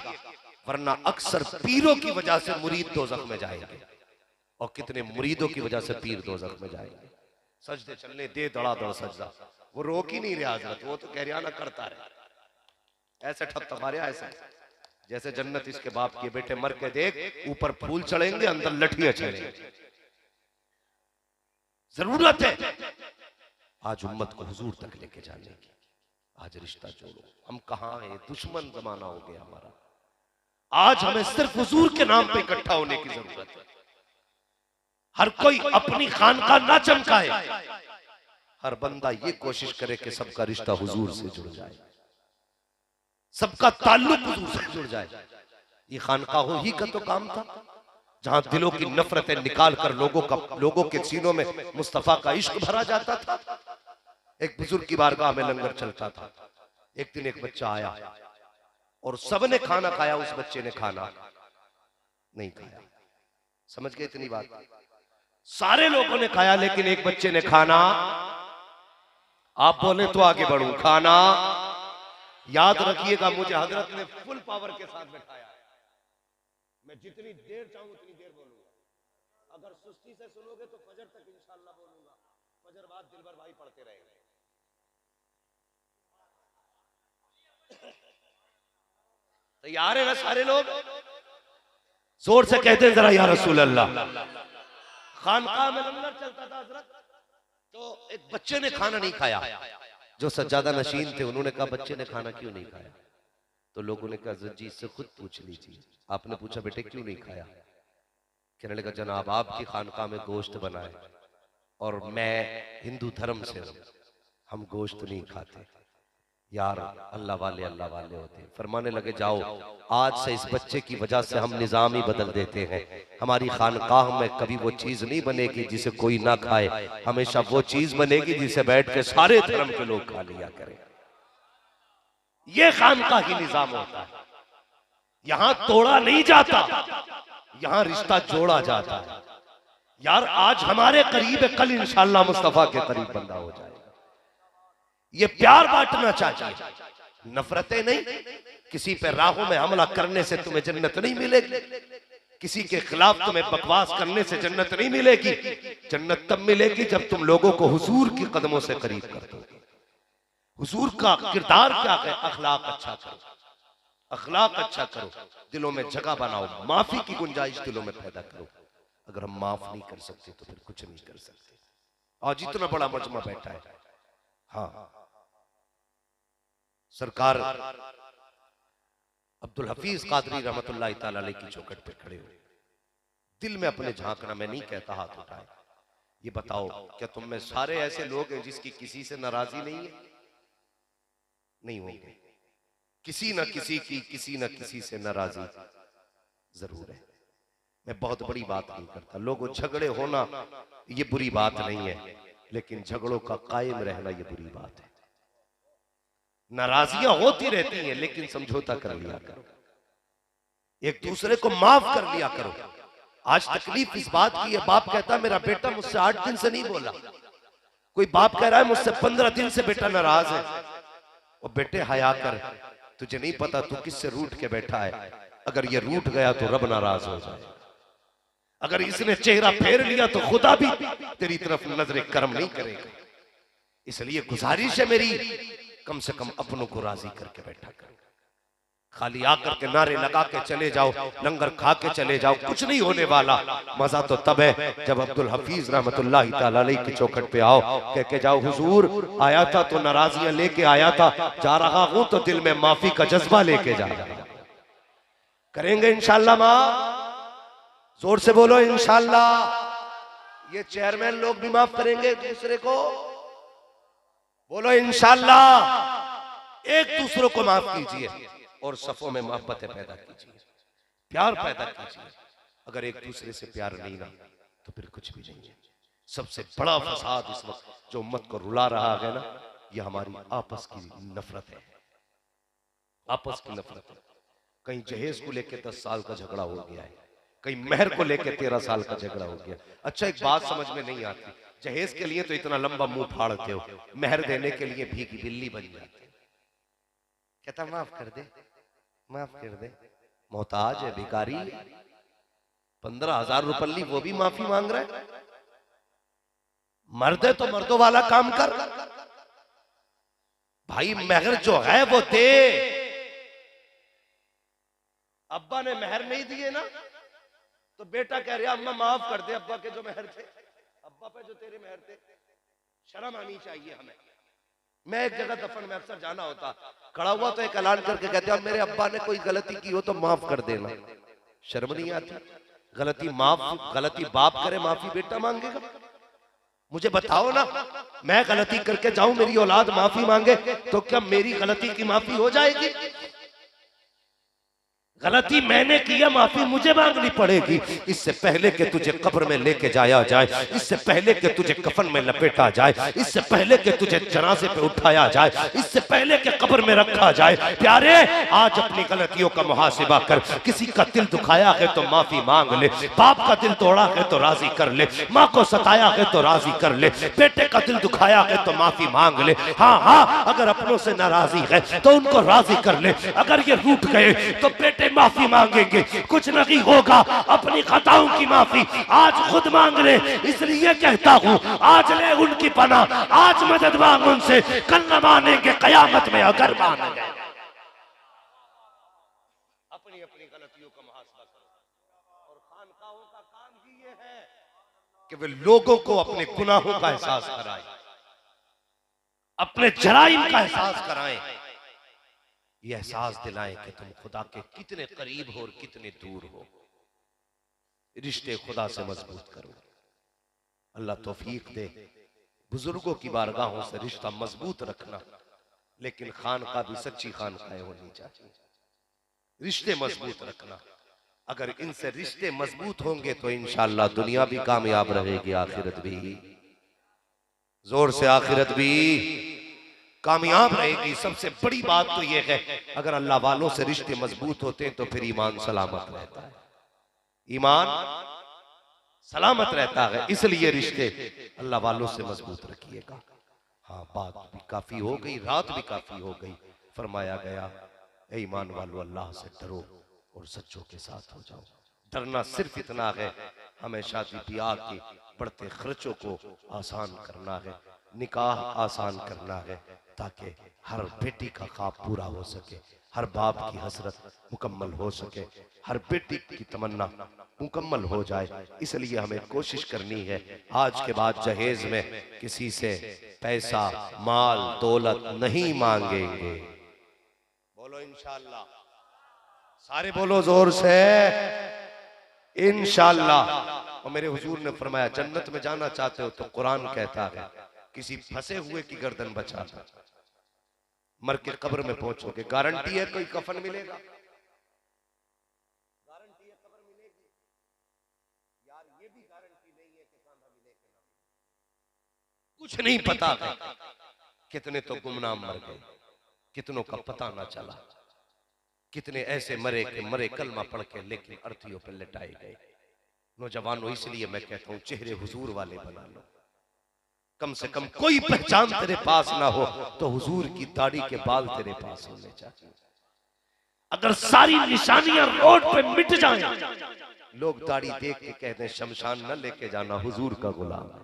वरना अक्सर पीरों की वजह से मुरीद दोज़ख में जाएंगे, और कितने मुरीदों की वजह से पीर दोज़ख में जाएंगे। सजदे चलने दे, धड़ाधड़ सजदा, वो रोक ही नहीं रहा हजरत, वो तो कहरियाना करता रहे, ऐसे ठप्पा मारे ऐसे, जैसे जन्नत इसके बाप के बेटे मर के देख, ऊपर फूल चढ़ेंगे अंदर लठियां चढ़ेंगे। जरूरत है आज उम्मत को हुजूर तक लेके जाने की। आज रिश्ता जोड़ो, हम कहां हैं, दुश्मन जमाना हो गया हमारा। आज हमें सिर्फ हुजूर के नाम पे इकट्ठा होने की जरूरत है। हर कोई अपनी खानका ना चमकाए, हर बंदा ये कोशिश करे कि सबका रिश्ता हुजूर से जुड़ जाए, सबका ताल्लुक हुजूर से जुड़ जाए। ये खानकाहों ही का तो काम था, जहां दिलों की नफरतें निकाल कर लोगों के सीनों में मुस्तफा का इश्क भरा जाता था। एक बुजुर्ग की बारगाह में लंगर चलता था। एक दिन एक बच्चा आया और सबने खाना खाया, उस बच्चे ने खाना नहीं खाया। समझ गए इतनी बात? सारे लोगों ने खाया लेकिन एक बच्चे ने खाना, आप बोले तो आगे बढ़ूं, खाना याद रखिएगा, मुझे हजरत ने फुल पावर के साथ बैठाया है। मैं जितनी देर चाहूं उतनी देर बोलूंगा। अगर सुस्ती से सुनोगे तो फजर तक इंशाअल्लाह बोलूंगा, फजर बाद दिलबर भाई पढ़ते रहेंगे। तैयार है ना सारे लोग? जोर से कहते हैं जरा या रसूल अल्लाह। खानकाह में लंगर चलता था हजरत, तो एक बच्चे ने खाना नहीं खाया। जो सज्जादा नशीन थे उन्होंने कहा बच्चे ने खाना क्यों नहीं खाया? तो लोगों ने कहा जी इससे खुद पूछ लीजिए। आपने पूछा बेटे क्यों नहीं खाया? कहने लगा जनाब आपकी खानकाह में गोश्त बना है और मैं हिंदू धर्म से हूं, हम गोश्त नहीं खाते। यार अल्लाह वाले होते हैं। फरमाने लगे जाओ आज से इस बच्चे की वजह से हम निजाम ही बदल देते हैं। हमारी खानकाह में कभी वो चीज नहीं बनेगी जिसे कोई ना खाए, हमेशा वो चीज बनेगी जिसे बैठ के सारे धर्म के लोग खा लिया करें। ये खानकाह ही निजाम होता है। यहां तोड़ा नहीं जाता, यहां रिश्ता जोड़ा जाता है। यार आज हमारे करीब है, कल इंशाअल्लाह मुस्तफा के करीब बंदा हो जाएगा। ये प्यार बांटना चाहिए, नफरतें नहीं। किसी पे राहों में हमला करने से तुम्हें जन्नत नहीं मिलेगी, किसी के खिलाफ तुम्हें बकवास करने से जन्नत नहीं मिलेगी। जन्नत तब मिलेगी जब तुम लोगों को हुजूर की कदमों से करीब कर दोगे। हुजूर का किरदार क्या है? अखलाक अच्छा करो, अखलाक अच्छा करो, दिलों में जगह बनाओ, माफी की गुंजाइश दिलों में पैदा करो। अगर हम माफ नहीं कर सकते तो फिर कुछ नहीं कर सकते। आज इतना बड़ा मजमा बैठा है। हाँ सरकार अब्दुल हफीज कादरी रहमतुल्लाह तआला अलैह की चौखट पे खड़े हुए, दिल में अपने झांकना, मैं नहीं कहता हाथ उठाए। ये बताओ क्या तुम में सारे ऐसे लोग हैं जिसकी किसी से नाराजगी नहीं है? नहीं होंगे। किसी न किसी की, किसी न किसी से नाराजगी जरूर है। मैं बहुत बड़ी बात नहीं करता, लोगों झगड़े होना ये बुरी बात नहीं है, लेकिन झगड़ों का कायम रहना ये बुरी बात है। नाराजगियां होती रहती हैं लेकिन समझौता कर लिया करो, एक दूसरे को माफ कर लिया करो। आज तकलीफ इस बात की है, बाप कहता है मेरा बेटा मुझसे 8 दिन से नहीं बोला, कोई बाप कह रहा है मुझसे 15 दिन से बेटा नाराज है। और बेटे हया कर, तुझे नहीं पता तू किससे रूठ के बैठा है। अगर ये रूठ गया तो रब नाराज हो जाए, अगर इसने चेहरा फेर लिया तो खुदा भी तेरी तरफ नजर करम नहीं करेगा। इसलिए गुजारिश है मेरी, कम से कम अपनों को राजी करके बैठा करो। खाली आकर के नारे लगा के चले जाओ, लंगर खा के चले जाओ, कुछ नहीं होने वाला। मजा तो तब है जब अब्दुल हफीज रहमतुल्लाह तआला अलैह की चौखट पे आओ, कह के जाओ हुजूर आया था तो नाराजियां लेके आया था, जा रहा हूं तो दिल में माफी का जज्बा लेके जा रहा हूं। करेंगे इंशाअल्लाह मां, जोर से बोलो इंशाअल्लाह। ये चेयरमैन लोग भी माफ करेंगे एक दूसरे को, बोलो इंशाअल्लाह। एक दूसरे को माफ कीजिए और सफों में मोहब्बतें पैदा कीजिए, प्यार पैदा कीजिए। अगर एक दूसरे से प्यार नहीं रहा तो फिर कुछ भी नहीं है। सबसे बड़ा फसाद इस वक्त जो उम्मत को रुला रहा है ना, ये हमारी आपस की नफरत है, आपस की नफरत है। कहीं जहेज को लेकर 10 साल का झगड़ा हो गया है, कहीं मेहर को लेकर 13 साल का झगड़ा हो गया। अच्छा एक बात समझ में नहीं आती, जहेज के लिए तो इतना लंबा मुंह फाड़ते हो, मेहर देने के लिए भीगी बिल्ली बन जाती। कहता माफ कर दे, माफ कर दे, मोहताज है, भिखारी है, 15,000 रुपये वो भी माफी मांग रहा है। मर्द है तो मर्दों वाला काम कर भाई, महर जो है वो दे। अब्बा ने महर नहीं दिए ना, तो बेटा कह रहा अम्मा माफ कर दे अब्बा के जो महर थे, अब्बा पे जो तेरे महर थे। शर्म आनी चाहिए हमें। मैं एक जगह दफन में अक्सर जाना होता, खड़ा हुआ तो एक ऐलान करके कहते हैं मेरे अब्बा ने कोई गलती की हो तो माफ कर देना। शर्म नहीं आती? गलती गलती बाप करे, माफी बेटा मांगेगा? मुझे बताओ ना, मैं गलती करके जाऊं, मेरी औलाद माफी मांगे, तो क्या मेरी गलती की माफी हो जाएगी? गलती मैंने किया, माफी मुझे मांगनी पड़ेगी। इससे पहले कि तुझे कब्र में लेके जाया जाए, इससे पहले कि तुझे कफन में लपेटा जाए, इससे पहले कि तुझे जनाजे पे उठाया जाए, इससे पहले कि कब्र में रखा जाए, प्यारे आज अपनी गलतियों का मुहासिबा कर। किसी का दिल दुखाया है तो माफी मांग ले, बाप का दिल तोड़ा है तो राजी कर ले, माँ को सताया है तो राजी कर ले, बेटे का दिल दुखाया है तो माफी मांग ले। हाँ हाँ, अगर अपनों से नाराजी है तो उनको राजी कर ले। अगर ये रूठ गए तो बेटे माफी मांगेंगे, कुछ नहीं होगा, अपनी खताओं की माफी आज खुद मांग ले। इसलिए कहता हूं आज ले उनकी पनाह, आज मदद मांग उनसे, कल न मानेंगे कयामत में अगर मान गए। अपनी अपनी गलतियों का मुहासबा करो। और खानकाहों का काम ही ये है कि वे लोगों को अपने गुनाहों का एहसास कराएं, अपने जराइम का एहसास कराएं, ये एहसास दिलाएं कि तुम खुदा के कितने करीब हो और कितने दूर हो। रिश्ते खुदा से मजबूत करो। अल्लाह तौफीक दे बुजुर्गों की बारगाहों से रिश्ता मजबूत रखना, लेकिन खानका भी सच्ची खानकाएं होनी चाहिए। रिश्ते मजबूत रखना, अगर इनसे रिश्ते मजबूत होंगे तो इंशाअल्लाह दुनिया भी कामयाब रहेगी, आखिरत भी। जोर से आखिरत भी कामयाब रहेगी। सबसे बड़ी बात तो यह है, अगर अल्लाह वालों से रिश्ते मजबूत होते हैं तो फिर ईमान सलामत रहता है, ईमान सलामत रहता है। इसलिए रिश्ते अल्लाह वालों से मजबूत रखिएगा। हाँ, बात भी काफी हो गई, रात भी काफी हो गई। फरमाया गया ए ईमान वालों, अल्लाह से डरो और सच्चों के साथ हो जाओ। डरना सिर्फ इतना है, हमें शादी ब्याह के बढ़ते खर्चों को आसान करना है, निकाह आसान करना है, ताकि हर बेटी का ख्वाब पूरा हो सके, हर बाप की हसरत मुकम्मल हो सके, हर बेटी की तमन्ना मुकम्मल हो जाए। इसलिए हमें कोशिश करनी है आज के बाद जहेज में किसी से पैसा माल दौलत नहीं मांगेंगे। बोलो इंशाअल्लाह, सारे बोलो जोर से इंशाअल्लाह। और मेरे हुजूर ने फरमाया जन्नत में जाना चाहते हो तो कुरान कहता है किसी फंसे हुए की गर्दन बचा दो, मर के कब्र में पहुंचोगे, गारंटी है कोई कफन मिलेगा, गारंटी है कब्र मिलेगी। यार ये भी गारंटी नहीं है कि खाना मिलेगा, कुछ नहीं पता है। कितने तो गुमनाम मर गए, कितनों का पता ना चला, कितने ऐसे मरे कि मरे कलमा पढ़ के लेकिन अर्थियों पर लिटाए गए। नौजवानों, इसलिए मैं कहता हूं चेहरे हुजूर वाले बना लो। कम से कम कोई पहचान तेरे पास ना हो तो हुजूर की दाढ़ी के बाल तेरे पास होने चाहिए। अगर सारी निशानियां रोड पे मिट जाएं, लोग दाढ़ी देख के कहते हैं शमशान न लेके जाना, हुजूर का गुलाम है।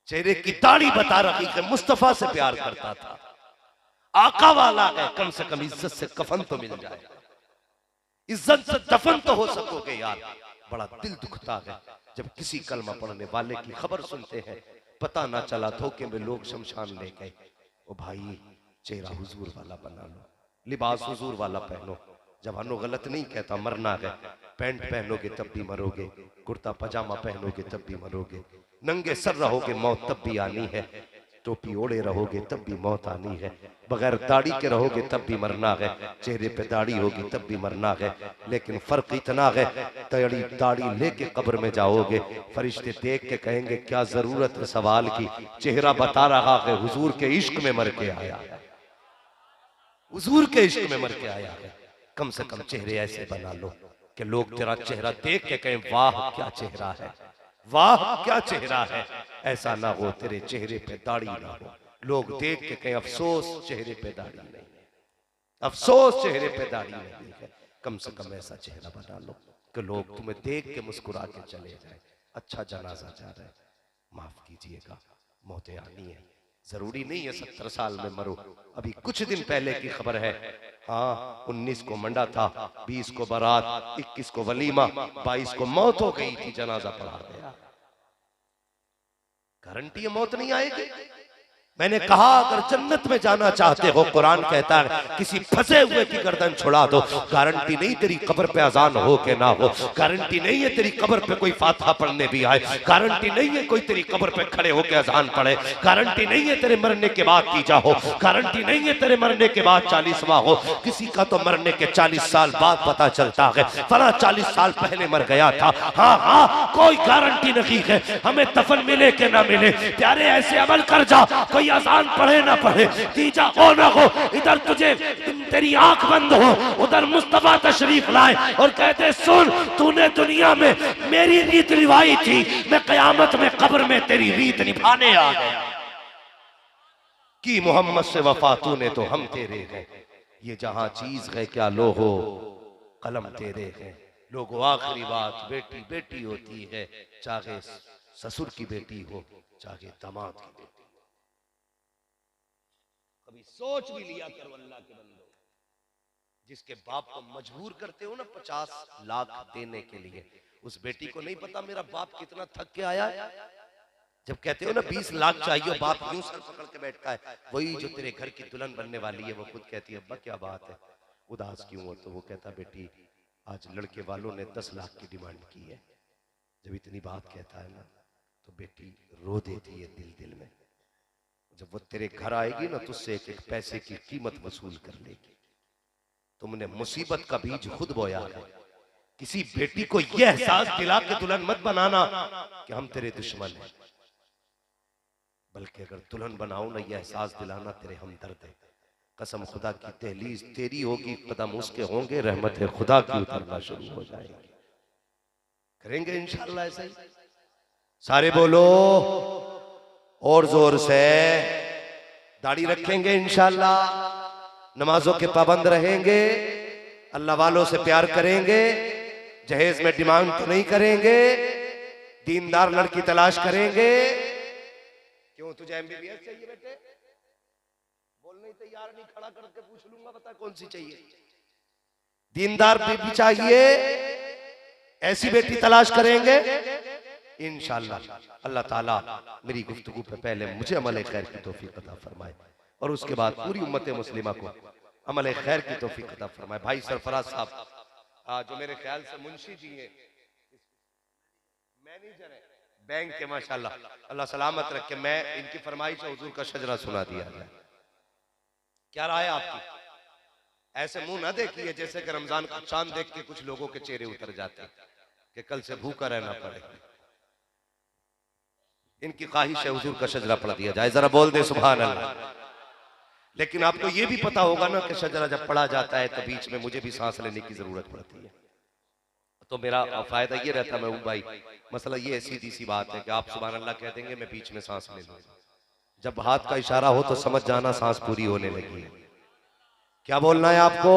चेहरे की दाढ़ी बता रही है मुस्तफा से प्यार करता था, आका वाला है, कम से कम इज्जत से कफन तो मिल जाए, इज्जत से दफन तो हो सकोगे। यार बड़ा दिल दुखता है जब किसी कलमा पढ़ने वाले की खबर सुनते हैं, पता ना चला धोखे में लोग शमशान ले गए। ओ भाई, चेहरा हुजूर वाला बना लो, लिबास हुजूर वाला पहनो। जवानों, गलत नहीं कहता, मरना है, पैंट पहनोगे तब भी मरोगे, कुर्ता पजामा पहनोगे तब भी मरोगे, नंगे सर रहोगे मौत तब भी आनी है, टोपी ओढ़े रहोगे तब भी मौत आनी है, बगैर दाढ़ी के रहोगे तब भी मरना है, चेहरे पे दाढ़ी होगी तब भी मरना है। लेकिन फर्क इतना है, दाढ़ी लेके कब्र में जाओगे, फरिश्ते देख के कहेंगे क्या जरूरत है सवाल की, चेहरा बता रहा है हुजूर के इश्क में मर के आया है, हुजूर के इश्क में मर के आया है। कम से कम चेहरे ऐसे बना लो कि लोग तेरा चेहरा देख के कहें वाह क्या चेहरा है, वाह क्या चेहरा है। ऐसा ना हो तेरे चेहरे पे दाढ़ी ना हो, लोग देख के कहें अफसोस चेहरे पे दाढ़ी नहीं। अफसोस चेहरे पे दाढ़ी नहीं है। कम से कम ऐसा चेहरा बना लो कि लोग तुम्हें देख के मुस्कुरा के चले जाए। अच्छा जनाजा जा रहा है, माफ कीजिएगा, मौतें आनी है, जरूरी नहीं है 70 साल में मरो। अभी कुछ दिन पहले की खबर है, हाँ 19 को मंडा था, 20 को बारात, 21 को वलीमा, 22 को मौत हो गई थी, जनाजा पढ़ा गया। गारंटी है मौत नहीं आएगी। मैंने कहा अगर जन्नत में जाना चाहते हो, कुरान कहता है किसी फंसे हुए की गर्दन छुड़ा दो। गारंटी नहीं तेरी कब्र पे अजान हो के ना हो, गारंटी नहीं है तेरी कब्र पे कोई फातिहा पढ़ने भी आए, गारंटी नहीं है कोई तेरी कब्र पे खड़े होके अजान पढ़े, गारंटी नहीं है तेरे मरने के बाद तीजा हो, गारंटी नहीं है तेरे मरने के बाद 40वां हो। किसी का तो मरने के 40 साल बाद पता चलता है फला 40 साल पहले मर गया था। हाँ हाँ, कोई गारंटी नहीं है हमें दफन मिले के ना मिले। प्यारे ऐसे अमल कर जा, कोई अजान पढ़े ना पढ़े, तीजा हो ना हो, इधर तुझे तेरी आंख बंद हो, उधर मुस्तफा तशरीफ लाए और कहते सुन तूने दुनिया में मेरी रीत निभाई थी, मैं कयामत में कब्र में तेरी रीत निभाने आ गया। कि मोहम्मद से वफा तूने तो हम तेरे हैं, ये जहां चीज है क्या लो हो कलम तेरे हैं। लोगों आखिरी बात बेटी बेटी होती है, चाहे ससुर की बेटी हो चाहे दामाद की बेटी। कभी सोच भी लिया करो अल्लाह के बंदो, जिसके बाप को मजबूर करते हो ना 50 लाख देने के लिए, उस बेटी को नहीं पता मेरा बाप कितना थक के आया है। जब कहते हो ना 20 लाख चाहिए, बाप यूं सर पकड़ के बैठता है। वही जो तेरे घर की दुल्हन बनने वाली है वो खुद कहती है अब्बा क्या बात है, उदास क्यों हो? तो वो कहता बेटी आज लड़के वालों ने 10 लाख की डिमांड की है। जब इतनी बात कहता है ना तो बेटी रो देती है दिल दिल में। जब वो तेरे घर आएगी ना तुझसे एक एक पैसे की कीमत वसूल कर लेगी। तुमने मुसीबत का बीज खुद बोया है। किसी बेटी को यह एहसास दिला के दुल्हन मत बनाना कि हम तेरे दुश्मन हैं, बल्कि अगर दुल्हन बनाओ ना यह एहसास दिलाना तेरे हमदर्द है। कसम खुदा की दहलीज तेरी होगी, कदम उसके होंगे, रहमत है खुदा की उतरना शुरू हो जाएगी। करेंगे इंशाअल्लाह ऐसा ही। सारे बोलो और जोर से, दाढ़ी रखेंगे इंशाअल्लाह, नमाजों के पाबंद रहेंगे, अल्लाह वालों से प्यार करेंगे, जहेज में डिमांड तो नहीं करेंगे, दीनदार लड़की तलाश करेंगे। क्यों तुझे एमबीबीएस चाहिए बेटे? बोलने तैयार नहीं, खड़ा करके पूछ लूंगा बता कौन सी चाहिए। दीनदार बीबी चाहिए, ऐसी बेटी तलाश करेंगे इंशाअल्लाह। अल्लाह ताला मेरी गुफ्तगू पे पहले मुझे अमल खैर की तौफीक अता फरमाए और उसके बाद पूरी उम्मत मुस्लिमा को अमल खैर की तौफीक अता फरमाए। भाई सरफराज साहब जो मेरे ख्याल से मुंशी जी हैं, मैनेजर है बैंक के, माशाल्लाह, अल्लाह सलामत रखे। मैं इनकी फरमाइश से हुजूर का शजरा सुना दिया है। क्या राय आपकी? ऐसे मुंह ना देखिए जैसे कि रमजान का चांद देख के कुछ लोगों के चेहरे उतर जाते हैं कि कल से भूखा रहना पड़े। इनकी ख्वाहिश है हुजूर का शजरा पढ़ दिया जाए, जरा बोल दे सुभान अल्लाह। लेकिन आपको यह भी पता होगा ना कि शजरा जब पढ़ा जाता है तो बीच में मुझे भी सांस लेने की जरूरत पड़ती है। तो मेरा फायदा ये रहता मैं भाई, मसला ये सीधी सी बात है कि आप सुभान अल्लाह कह देंगे, मैं बीच में सांस ले लूंगा। जब हाथ का इशारा हो तो समझ जाना सांस पूरी होने लगी है। क्या बोलना है आपको?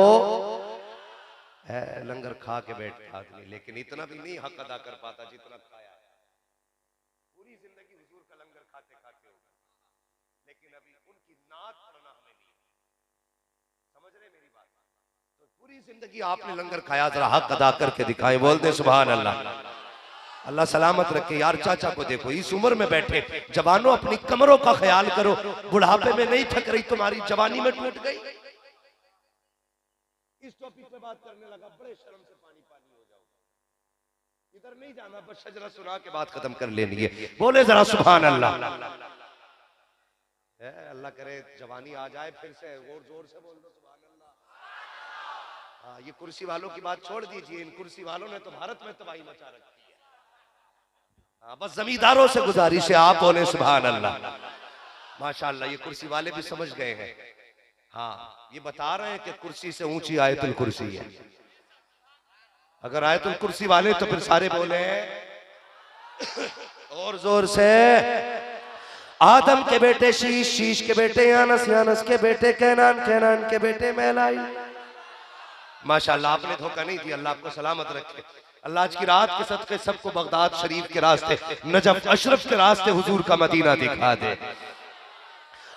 है लंगर खा के बैठता आदमी, लेकिन इतना भी नहीं हक अदा कर पाता जितना खाया है। पूरी जिंदगी हुजूर का लंगर खाते खाते होगा, लेकिन अभी उनकी नात पढ़ना हमें नहीं। समझ रहे मेरी बात? तो पूरी जिंदगी आपने लंगर खाया, जरा हक अदा करके दिखाएं, बोलते सुभान अल्लाह। अल्लाह सलामत रखे। यार चाचा को देखो, इस उम्र में बैठे, जवानों अपनी कमरों का ख्याल करो, बुढ़ापे में नहीं थक रही तुम्हारी जवानी में टूट गई। इस टॉपिक पे बात करने लगा बड़े शर्म से पानी पानी हो जाओगे। इधर नहीं जाना, बस शजरा सुना के बात खत्म कर लेनी है। बोले जरा सुभान अल्लाह। अल्लाह करे जवानी आ जाए फिर से, और जोर से बोल दो सुभान अल्लाह। हाँ, ये कुर्सी वालों की बात छोड़ दीजिए, इन कुर्सी वालों ने तो भारत में तबाही मचा रखी है। हाँ, बस जमींदारों से गुजारिश है आप बोले सुभान अल्लाह। माशाअल्लाह, ये कुर्सी वाले भी समझ गए हैं। हाँ, ये बता रहे हैं कि कुर्सी से ऊंची आयतुल कुर्सी है। अगर आयतुल कुर्सी वाले तो फिर सारे बोले और जोर से आदम के बेटे शीश, शीश के बेटे यानस, यानस के बेटे कैनान, कैनान के बेटे मैलाइल। माशाअल्लाह, आपने धोखा नहीं दिया, अल्लाह आपको सलामत रखे। अल्लाह आज की रात के सदके सबको बगदाद शरीफ के रास्ते, नजफ अशरफ के रास्ते हुजूर का मदीना दिखा दे।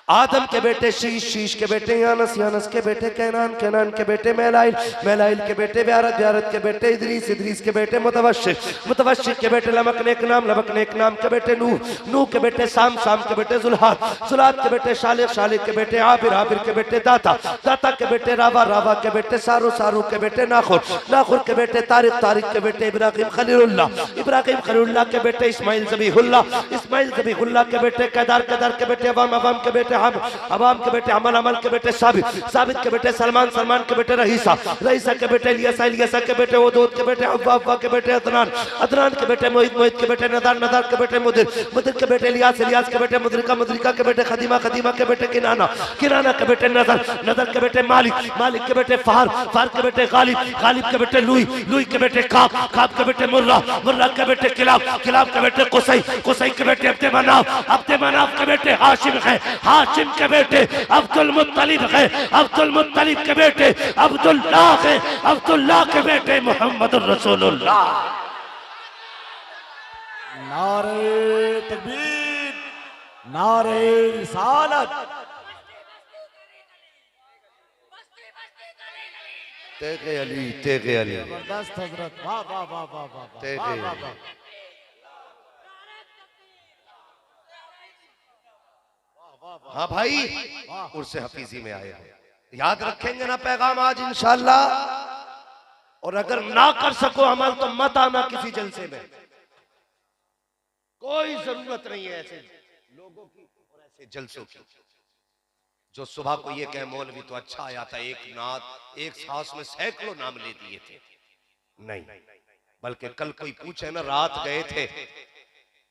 आदम के बेटे शीश, शीश के बेटे यानस, यानस के बेटे कैनान, कैनान के बेटे मैलाइल, मैलाइल के बेटे ब्यारत, ब्यारत के बेटे इदरीस, इदरीस के बेटे मुतवश्शिर, मुतवश्शिर के बेटे लमक नेक नाम, लमक नेक नाम के बेटे नूह, नूह के बेटे साम, साम के बेटे जुल्हाद, जुल्हाद के बेटे शालिक, शालिक के बेटे आबिर, आबिर के बेटे दाता, दाता के बेटे रावा, रावा के बेटे सारू, सारू के बेटे नाखुर, नाखुर के बेटे तारिक, तारिक के बेटे इब्राहिम खलीलुल्लाह, इब्राहिम खलीलुल्लाह के बेटे इस्माइल ज़बीहुल्लाह, इस्माइल ज़बीहुल्लाह के बेटे केदार, केदार के बेटे अवाम, अवाम के बेटे अवाम के बेटे अमल, अमल के बेटे साबित, साबित के बेटे सलमान, सलमान के बेटे रहीसा, रहीसा के बेटे इलियासा, इलियासा के बेटे वदूद के बेटे अव्वा, अव्वा के बेटे अदनान, अदनान के बेटे मोहित, मोहित के बेटे नदार, नदार के बेटे मुदिर, मुदिर के बेटे इलियास, इलियास के बेटे मुदरिका, मुदरिका के बेटे खदीमा, खदीमा के बेटे किनाना, किनाना के बेटे नजर, नजर के बेटे मालिक, मालिक के बेटे फहार, फहार के बेटे गालिब, गालिब के बेटे लुई, लुई के बेटे काब, काब के बेटे मुर्रा, मुर्रा के बेटे किलाब, किलाब के बेटे कुसई, कुसई के बेटे अब्दे मनाफ, अब्दे मनाफ के बेटे हाशिम है, हाशिम के बेटे अब्दुल मुत्तलिब है, अब्दुल मुत्तलिब के बेटे अब्दुल्लाह है, अब्दुल्लाह के बेटे मोहम्मद रसूलुल्लाह। नारे तकबीर, नारे रिसालत। तेगे अली, तेगे अली, जबरदस्त हजरत, वाह वाह वाह वाह वाह, तेगे वाह वाह अली। वाह। हाँ भाई, उर्से हफीजी में आए हो, याद रखेंगे ना पैगाम आज इंशाअल्लाह। और अगर ना कर सको अमल तो मत आना किसी जलसे में, कोई जरूरत नहीं है ऐसे लोगों की और ऐसे जलसों की। जो सुबह को ये कहे मौलवी तो अच्छा आया था, एक नात एक सांस में सैकड़ों नाम ले दिए थे, नहीं, बल्कि कल कोई पूछे ना रात गए थे,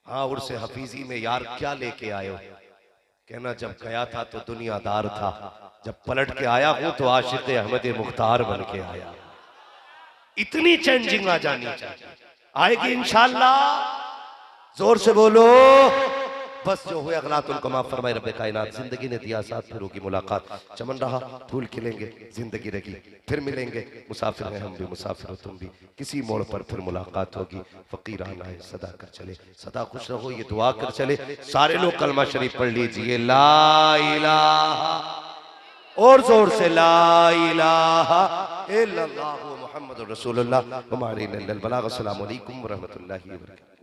हाँ उर्से हफीजी में यार क्या लेके आए हो, कहना जब गया था तो दुनियादार था, जब पलट के आया हूं तो आशिक अहमद मुख्तार बन के आया। इतनी चेंजिंग आ जानी चाहिए, आएगी इंशाअल्लाह। जोर से बोलो, बस जो हुए अगला तुमको माफ फरमाए रब्बे कायनात। जिंदगी ने दिया साथ, फिर होगी मुलाकात, चमन रहा फूल खिलेंगे, जिंदगी रही फिर मिलेंगे, मुसाफिर हैं हम भी, मुसाफिर हो तुम भी, किसी मोड़ पर फिर मुलाकात होगी। फकीराना है सदा कर चले, सदा खुश रहो ये दुआ कर चले। सारे लोग कलमा शरीफ पढ़ लीजिए, ला इलाहा, और जोर से ला इलाहा इल्लल्लाहु मुहम्मदुर रसूलुल्लाह। हमारे बलाग। अस्सलामु अलैकुम व रहमतुल्लाहि व बरकातहू।